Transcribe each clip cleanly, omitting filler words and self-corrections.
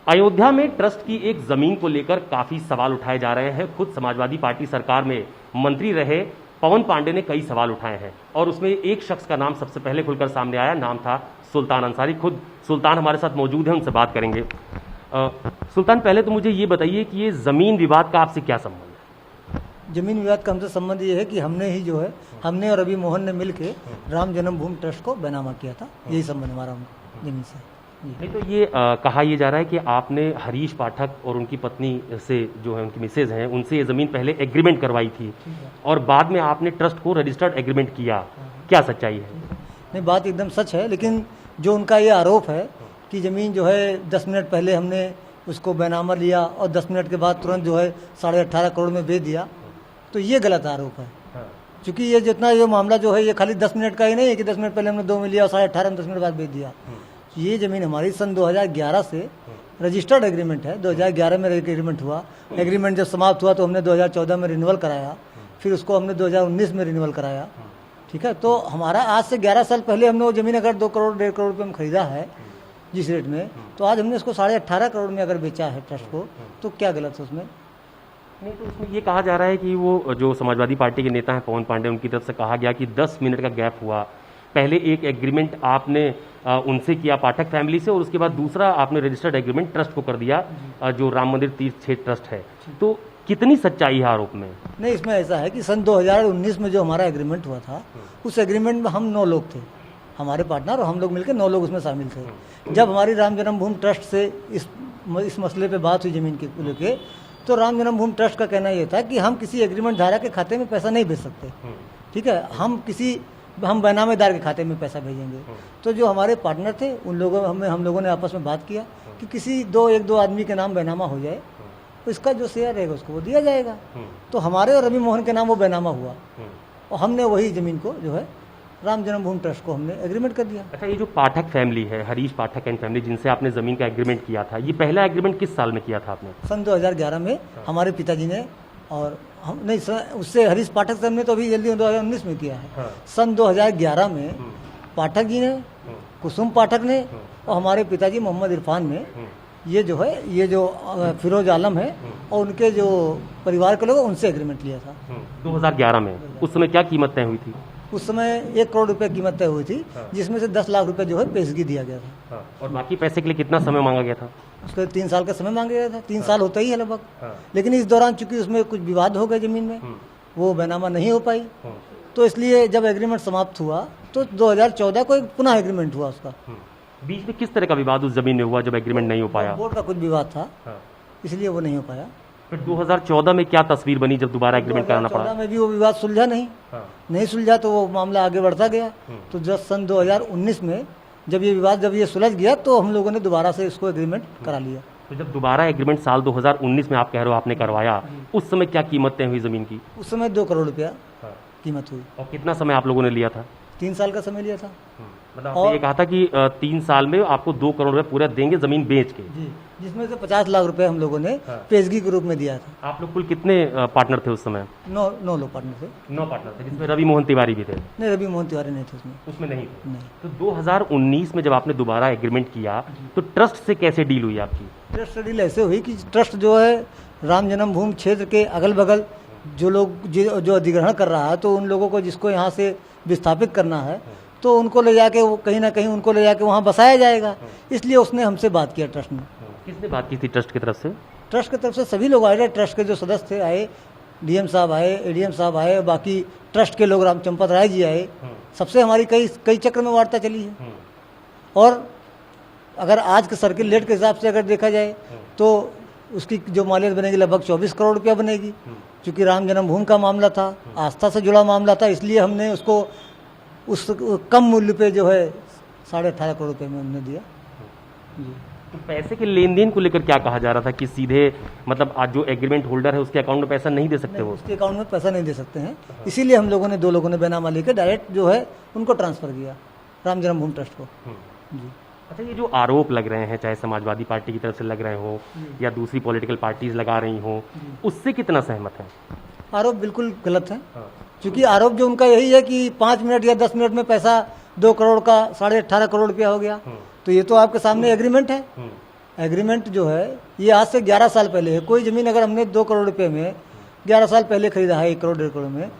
अयोध्या में ट्रस्ट की एक जमीन को लेकर काफी सवाल उठाए जा रहे हैं। खुद समाजवादी पार्टी सरकार में मंत्री रहे पवन पांडे ने कई सवाल उठाए हैं और उसमें एक शख्स का नाम सबसे पहले खुलकर सामने आया, नाम था सुल्तान अंसारी। खुद सुल्तान हमारे साथ मौजूद हैं, उनसे बात करेंगे। सुल्तान, पहले तो मुझे ये बताइए कि ये जमीन विवाद का आपसे क्या संबंध है? जमीन विवाद का हमसे संबंध ये है कि हमने और रवि मोहन ने मिलकर राम जन्मभूमि ट्रस्ट को बैनामा किया था। यही संबंध हमारा जमीन से। नहीं तो ये कहा यह जा रहा है कि आपने हरीश पाठक और उनकी पत्नी से, जो है उनकी मिसेज हैं, उनसे ये जमीन पहले एग्रीमेंट करवाई थी और बाद में आपने ट्रस्ट को रजिस्टर्ड एग्रीमेंट किया। क्या सच्चाई है? नहीं, बात एकदम सच है, लेकिन जो उनका ये आरोप है कि ज़मीन जो है 10 मिनट पहले हमने उसको बैनामा लिया और 10 मिनट के बाद तुरंत जो है 18.5 करोड़ में बेच दिया, तो ये गलत आरोप है। क्योंकि ये जितना ये मामला जो है ये खाली 10 मिनट का ही नहीं है कि 10 मिनट पहले हमने 2 में लिया और 18.5 में 10 मिनट बाद बेच दिया। ये ज़मीन हमारी सन 2011 से रजिस्टर्ड एग्रीमेंट है। 2011 में एग्रीमेंट हुआ। एग्रीमेंट जब समाप्त हुआ तो हमने 2014 में रिन्यूअल कराया, फिर उसको हमने 2019 में रिन्यूअल कराया। ठीक है, तो हमारा आज से 11 साल पहले हमने वो ज़मीन अगर 2 करोड़ 1.5 करोड़ रुपये में खरीदा है जिस रेट में, तो आज हमने उसको 18.5 करोड़ में अगर बेचा है ट्रस्ट को, तो क्या गलत है उसमें? नहीं, तो उसमें ये कहा जा रहा है कि वो जो समाजवादी पार्टी के नेता हैं पवन पांडे, उनकी तरफ से कहा गया कि 10 मिनट का गैप हुआ। पहले एक एग्रीमेंट आपने उनसे किया पाठक फैमिली से और उसके बाद दूसरा आपने रजिस्टर्ड एग्रीमेंट ट्रस्ट को कर दिया जो राम मंदिर तीर्थ क्षेत्र ट्रस्ट है। तो कितनी सच्चाई है आरोप में? नहीं, इसमें ऐसा है कि सन 2019 में जो हमारा एग्रीमेंट हुआ था, उस एग्रीमेंट में हम 9 लोग थे, हमारे पार्टनर, और हम लोग मिलकर 9 लोग उसमें शामिल थे। जब हमारी राम जन्मभूमि ट्रस्ट से इस मसले पे बात हुई ज़मीन के लेके, तो राम जन्मभूमि ट्रस्ट का कहना यह था कि हम किसी एग्रीमेंट धारक के खाते में पैसा नहीं भेज सकते। ठीक है, हम बैनामेदार के खाते में पैसा भेजेंगे। तो जो हमारे पार्टनर थे उन लोगों हम लोगों ने आपस में बात किया कि किसी 1-2 आदमी के नाम बैनामा हो जाए, तो इसका जो शेयर रहेगा उसको वो दिया जाएगा। तो हमारे और रवि मोहन के नाम वो बैनामा हुआ और हमने वही ज़मीन को जो है राम जन्मभूमि ट्रस्ट को हमने एग्रीमेंट कर दिया। अच्छा, ये जो पाठक फैमिली है, हरीश पाठक एंड फैमिली, जिनसे आपने ज़मीन का एग्रीमेंट किया था, ये पहला एग्रीमेंट किस साल में किया था आपने? सन 2011 में हमारे पिताजी ने, और हम नहीं, उससे हरीश पाठक से हमने तो अभी जल्दी 2019 में किया है। सन 2011 में पाठक जी ने, कुसुम पाठक ने और हमारे पिताजी मोहम्मद इरफान ने ये जो फिरोज आलम है और उनके जो परिवार के लोग, उनसे एग्रीमेंट लिया था 2011 में। उस समय क्या कीमत तय हुई थी? उस समय 1 करोड़ रुपए कीमत तय हुई थी, जिसमें से 10 लाख रुपए जो है पेशगी दिया गया था। और बाकी पैसे के लिए कितना समय मांगा गया था? उसके 3 साल का समय मांगा गया था। 3 साल होता ही है लगभग। लेकिन इस दौरान चूंकि उसमें कुछ विवाद हो गए ज़मीन में, वो बैनामा नहीं हो पाई, तो इसलिए जब एग्रीमेंट समाप्त हुआ तो 2014 को एक पुनः एग्रीमेंट हुआ उसका। बीच में किस तरह का विवाद उस जमीन में हुआ जब एग्रीमेंट नहीं हो पाया? बोर्ड का कुछ विवाद था, इसलिए वो नहीं हो पाया। फिर 2014 में क्या तस्वीर बनी जब दोबारा एग्रीमेंट कराना पड़ा? 2014 में भी वो विवाद सुलझा नहीं सुलझा, तो वो मामला आगे बढ़ता गया। तो जब सन 2019 में जब ये सुलझ गया, तो हम लोगों ने दोबारा से इसको एग्रीमेंट करा लिया। तो जब दोबारा एग्रीमेंट साल 2019 में आप कह रहे हो आपने करवाया, उस समय क्या कीमत तय हुई जमीन की? उस समय 2 करोड़ रुपया कीमत हुई। और कितना समय आप लोगों ने लिया था? 3 साल का समय लिया था। मतलब आपने ये कहा था कि 3 साल में आपको 2 करोड़ रुपए पूरा देंगे जमीन बेच के, जिसमें से 50 लाख रुपए हम लोगों ने पेशगी के रूप में दिया था। आप लोग कुल कितने पार्टनर थे उस समय? 9 लोग पार्टनर थे। 9 पार्टनर थे, जिसमें रवि मोहन तिवारी भी थे? नहीं, रवि मोहन तिवारी नहीं थे उसमें नहीं। तो 2019 में जब आपने दोबारा एग्रीमेंट किया, तो ट्रस्ट से कैसे डील हुई आपकी? ट्रस्ट डील ऐसे हुई कि ट्रस्ट जो है राम जन्मभूमि क्षेत्र के अगल बगल जो लोग जो अधिग्रहण कर रहा है, तो उन लोगों को जिसको यहाँ से विस्थापित करना है, तो उनको ले जाके वो कहीं ना कहीं उनको ले जाके वहाँ बसाया जाएगा। इसलिए उसने हमसे बात किया ट्रस्ट ने। किसने बात की थी ट्रस्ट की तरफ से? ट्रस्ट की तरफ से सभी लोग आए, ट्रस्ट के जो सदस्य आए, डीएम साहब आए, एडीएम साहब आए, बाकी ट्रस्ट के लोग, राम चंपत राय जी आए। सबसे हमारी कई चक्र में वार्ता चली है। और अगर आज के सर्किल रेट के हिसाब से अगर देखा जाए तो उसकी जो मालियत बनेगी लगभग 24 करोड़ रुपया बनेगी। क्योंकि राम जन्मभूमि का मामला था, आस्था से जुड़ा मामला था, इसलिए हमने उसको उस कम मूल्य पे जो है 18.5 करोड़ रुपए में हमने दिया। तो पैसे के लेन देन को लेकर क्या कहा जा रहा था कि सीधे मतलब आज जो एग्रीमेंट होल्डर है उसके अकाउंट में पैसा नहीं दे सकते? वो उसके अकाउंट में पैसा नहीं दे सकते हैं, इसीलिए हम लोगों ने 2 लोगों ने बैनामा लेकर डायरेक्ट जो है उनको ट्रांसफर किया राम जन्मभूमि ट्रस्ट को। जी। अच्छा, ये जो आरोप लग रहे हैं, चाहे समाजवादी पार्टी की तरफ से लग रहे हो या दूसरी पॉलिटिकल पार्टीज लगा रही हो, उससे कितना सहमत है? आरोप बिल्कुल गलत है। क्योंकि आरोप जो उनका यही है कि 5 मिनट या 10 मिनट में पैसा 2 करोड़ का 18.5 करोड़ रुपया हो गया। तो ये तो आपके सामने एग्रीमेंट है। एग्रीमेंट जो है ये आज से 11 साल पहले है। कोई ज़मीन अगर हमने 2 करोड़ रुपए में 11 साल पहले खरीदा है 1 करोड़ 1.5 करोड़ में,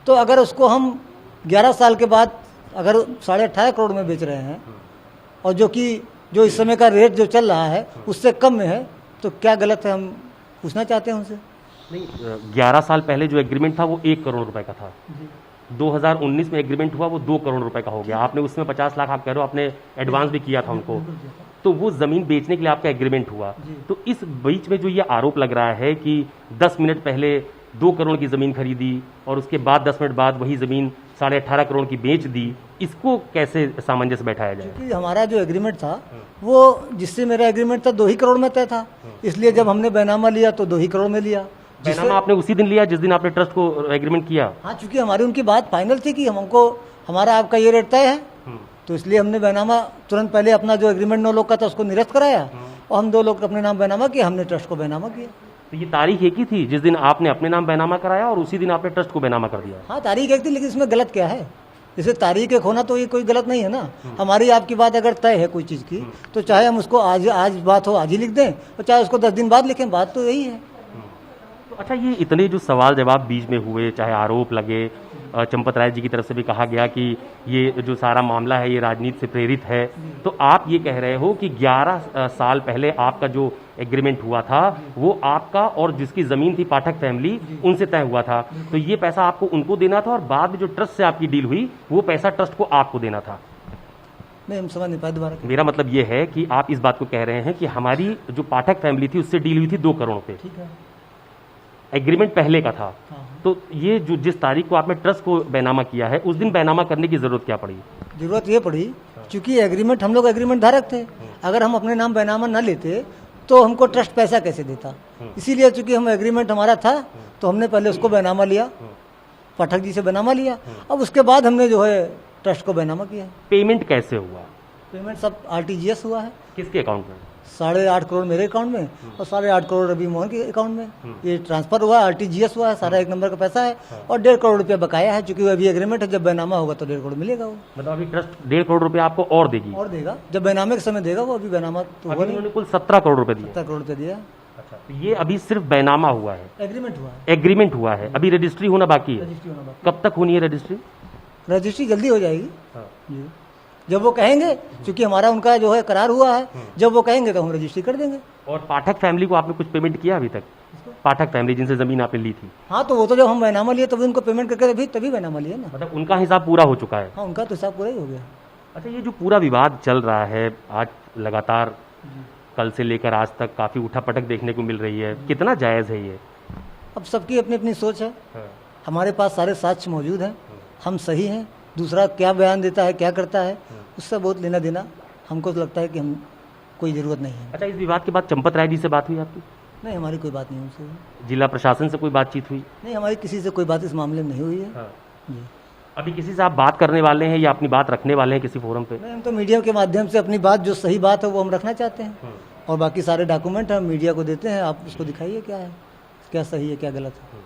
तो अगर उसको हम 11 साल के बाद अगर 18.5 करोड़ में बेच रहे हैं और जो इस समय का रेट जो चल रहा है उससे कम में है, तो क्या गलत है? हम पूछना चाहते हैं उनसे। नहीं, 11 साल पहले जो एग्रीमेंट था वो 1 करोड़ रुपए का था। 2019 में एग्रीमेंट हुआ वो 2 करोड़ रुपए का हो गया। आपने उसमें 50 लाख आप कह रहे हो आपने एडवांस भी किया था उनको, तो वो जमीन बेचने के लिए आपका एग्रीमेंट हुआ। तो इस बीच में जो ये आरोप लग रहा है कि 10 मिनट पहले 2 करोड़ की जमीन खरीदी और उसके बाद 10 मिनट बाद वही जमीन 18.5 करोड़ की बेच दी, इसको कैसे सामंजस्य बैठाया जाए? क्योंकि हमारा जो एग्रीमेंट था वो जिससे मेरा एग्रीमेंट था 2 ही करोड़ में तय था, इसलिए जब हमने बैनामा लिया तो 2 ही करोड़ में लिया। बैनामा आपने उसी दिन लिया जिस दिन आपने ट्रस्ट को एग्रीमेंट किया? हाँ, चूंकि हमारी उनकी बात फाइनल थी कि हमको हमारा आपका ये रेट तय है, तो इसलिए हमने बैनामा तुरंत पहले अपना जो एग्रीमेंट 9 लोग का था उसको निरस्त कराया और हम 2 लोग अपने नाम बैनामा किया, हमने ट्रस्ट को बैनामा किया। तो ये तारीख एक ही थी जिस दिन आपने अपने नाम बैनामा कराया और उसी दिन आपने ट्रस्ट को बैनामा कर दिया? हाँ, तारीख एक थी, लेकिन इसमें गलत क्या है? जैसे तारीख एक होना तो ये कोई गलत नहीं है ना। हमारी आपकी बात अगर तय है कोई चीज़ की, तो चाहे हम उसको आज बात हो आज ही लिख दें और चाहे उसको 10 दिन बाद लिखें, बात तो यही है। तो अच्छा, ये इतने जो सवाल जवाब बीच में हुए, चाहे आरोप लगे, चंपत राय जी की तरफ से भी कहा गया कि ये जो सारा मामला है ये राजनीति से प्रेरित है, तो आप ये कह रहे हो कि 11 साल पहले आपका जो एग्रीमेंट हुआ था वो आपका और जिसकी ज़मीन थी पाठक फैमिली उनसे तय हुआ था, तो ये पैसा आपको उनको देना था और बाद में जो ट्रस्ट से आपकी डील हुई वो पैसा ट्रस्ट को आपको देना था? नहीं, हम समझ नहीं पाए, दोबारा। मेरा मतलब ये है कि आप इस बात को कह रहे हैं कि हमारी जो पाठक फैमिली थी उससे डील हुई थी 2 करोड़ पे, ठीक है, एग्रीमेंट पहले का था। हाँ। तो ये जो जिस तारीख को आपने ट्रस्ट को बैनामा किया है उस दिन बैनामा करने की जरूरत क्या पड़ी? जरूरत ये पड़ी क्योंकि एग्रीमेंट हम लोग एग्रीमेंट धारक थे। अगर हम अपने नाम बैनामा न लेते तो हमको ट्रस्ट पैसा कैसे देता? इसीलिए चूंकि हम एग्रीमेंट हमारा था तो हमने पहले उसको बैनामा लिया, पाठक जी से बैनामा लिया, अब उसके बाद हमने जो है ट्रस्ट को बैनामा किया। पेमेंट कैसे हुआ? पेमेंट सब RTGS हुआ है। किसके अकाउंट में? 8.5 करोड़ मेरे अकाउंट में और 8.5 करोड़ रवि मोहन के अकाउंट में ये ट्रांसफर हुआ है। RTGS हुआ है, सारा 1 नंबर का पैसा है और 1.5 करोड़ रुपया बकाया है, क्योंकि अभी एग्रीमेंट है, जब बैनामा होगा तो 1.5 करोड़ मिलेगा वो। मतलब अभी ट्रस्ट 1.5 करोड़ रुपए आपको और देगी? और देगा, जब बैनामे के समय देगा वो। अभी बैनामा तो हुआ नहीं। उन्होंने कुल 17 करोड़ रुपए दिए। 17 करोड़ रुपया दिया। अच्छा, तो ये अभी सिर्फ बैनामा हुआ है, एग्रीमेंट हुआ है, एग्रीमेंट हुआ है, अभी रजिस्ट्री होना बाकी है। रजिस्ट्री होना बाकी। कब तक होनी है रजिस्ट्री? रजिस्ट्री जल्दी हो जाएगी जी, जब वो कहेंगे, क्योंकि हमारा उनका जो है करार हुआ है, जब वो कहेंगे तो हम रजिस्ट्री कर देंगे। और पाठक फैमिली को आपने कुछ पेमेंट किया अभी तक? पाठक फैमिली जिनसे जमीन आपने ली थी? हाँ, तो वो तो जब हम बैनामा लिए तभी उनको पेमेंट करके तभी बैनामा लिए ना। मतलब उनका हिसाब पूरा हो चुका है? हाँ, उनका तो हिसाब पूरा ही हो गया। अच्छा, ये जो पूरा विवाद चल रहा है आज लगातार, कल से लेकर आज तक काफी उठापटक देखने को मिल रही है, कितना जायज है ये? अब सबकी अपनी अपनी सोच है। हमारे पास सारे साक्ष्य मौजूद हैं, हम सही हैं। दूसरा क्या बयान देता है, क्या करता है, उससे बहुत लेना देना हमको तो लगता है कि हम कोई ज़रूरत नहीं है। अच्छा, इस विवाद के बाद चंपत राय जी से बात हुई आपकी? नहीं, हमारी कोई बात नहीं उनसे। जिला प्रशासन से कोई बातचीत हुई? नहीं, हमारी किसी से कोई बात इस मामले में नहीं हुई है। जी। अभी किसी से आप बात करने वाले हैं या अपनी बात रखने वाले हैं किसी फोरम पे? नहीं, हम तो मीडिया के माध्यम से अपनी बात, जो सही बात है वो हम रखना चाहते हैं और बाकी सारे डॉक्यूमेंट हम मीडिया को देते हैं। आप उसको दिखाइए क्या है, क्या सही है, क्या गलत है।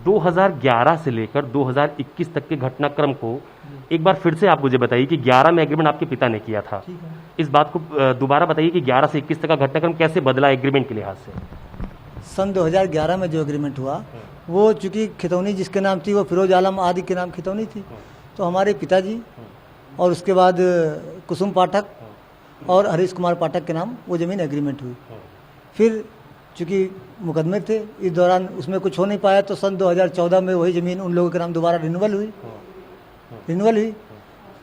2011 से लेकर 2021 तक के घटनाक्रम को एक बार फिर से आप मुझे बताइए कि 11 में एग्रीमेंट आपके पिता ने किया था, इस बात को दोबारा बताइए कि 11 से 21 तक का घटनाक्रम कैसे बदला एग्रीमेंट के लिहाज से? सन 2011 में जो एग्रीमेंट हुआ वो चूंकि खितौनी जिसके नाम थी वो फिरोज आलम आदि के नाम खितौनी थी, तो हमारे पिताजी और उसके बाद कुसुम पाठक और हरीश कुमार पाठक के नाम वो ज़मीन एग्रीमेंट हुई। फिर चूंकि मुकदमे थे, इस दौरान उसमें कुछ हो नहीं पाया, तो सन 2014 में वही ज़मीन उन लोगों के नाम दोबारा रिन्यूअल हुई।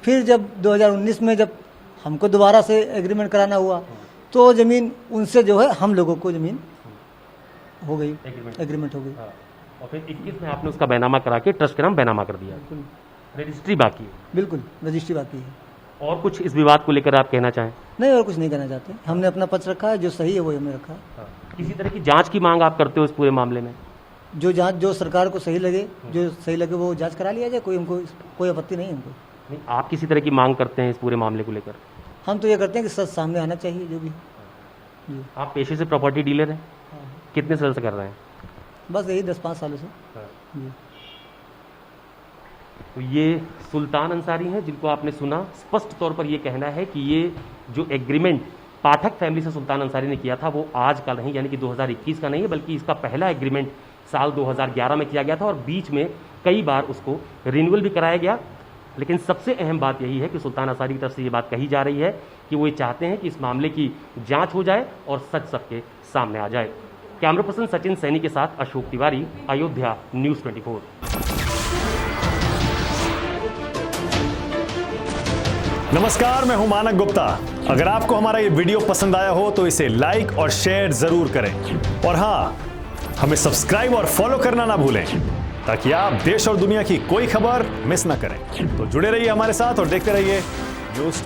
फिर जब 2019 में जब हमको दोबारा से एग्रीमेंट कराना हुआ तो ज़मीन उनसे जो है हम लोगों को ज़मीन हो गई, एग्रीमेंट हो गई। और फिर 21 में आपने उसका बैनामा करा के ट्रस्ट के नाम बैनामा कर दिया। रजिस्ट्री बाकी है? बिल्कुल, रजिस्ट्री बाकी है। और कुछ इस विवाद को लेकर आप कहना चाहें? नहीं, और कुछ नहीं कहना चाहते। हमने अपना पक्ष रखा है, जो सही है वो हमने रखा है। किसी तरह की जांच की मांग आप करते हो इस पूरे मामले में? जो जांच, जो सरकार को सही लगे वो जांच करा लिया जाए, कोई हमको कोई आपत्ति नहीं है हमको। नहीं, आप किसी तरह की मांग करते हैं इस पूरे मामले को लेकर? हम तो ये करते हैं कि सच सामने आना चाहिए जो भी जी। आप पेशे से प्रॉपर्टी डीलर हैं? कितने साल से कर रहे हैं? बस यही 10-5 सालों से जी। तो ये सुल्तान अंसारी हैं जिनको आपने सुना। स्पष्ट तौर पर ये कहना है कि ये जो एग्रीमेंट पाठक फैमिली से सुल्तान अंसारी ने किया था वो आज का नहीं, यानी कि 2021 का नहीं है, बल्कि इसका पहला एग्रीमेंट साल 2011 में किया गया था और बीच में कई बार उसको रिन्यूअल भी कराया गया। लेकिन सबसे अहम बात यही है कि सुल्तान अंसारी की तरफ से ये बात कही जा रही है कि वो ये चाहते हैं कि इस मामले की जांच हो जाए और सच सबके सामने आ जाए। कैमरा पर्सन सचिन सैनी के साथ अशोक तिवारी, अयोध्या न्यूज़ 24। नमस्कार, मैं हूं मानक गुप्ता। अगर आपको हमारा ये वीडियो पसंद आया हो तो इसे लाइक और शेयर जरूर करें और हां, हमें सब्सक्राइब और फॉलो करना ना भूलें ताकि आप देश और दुनिया की कोई खबर मिस ना करें। तो जुड़े रहिए हमारे साथ और देखते रहिए न्यूज़।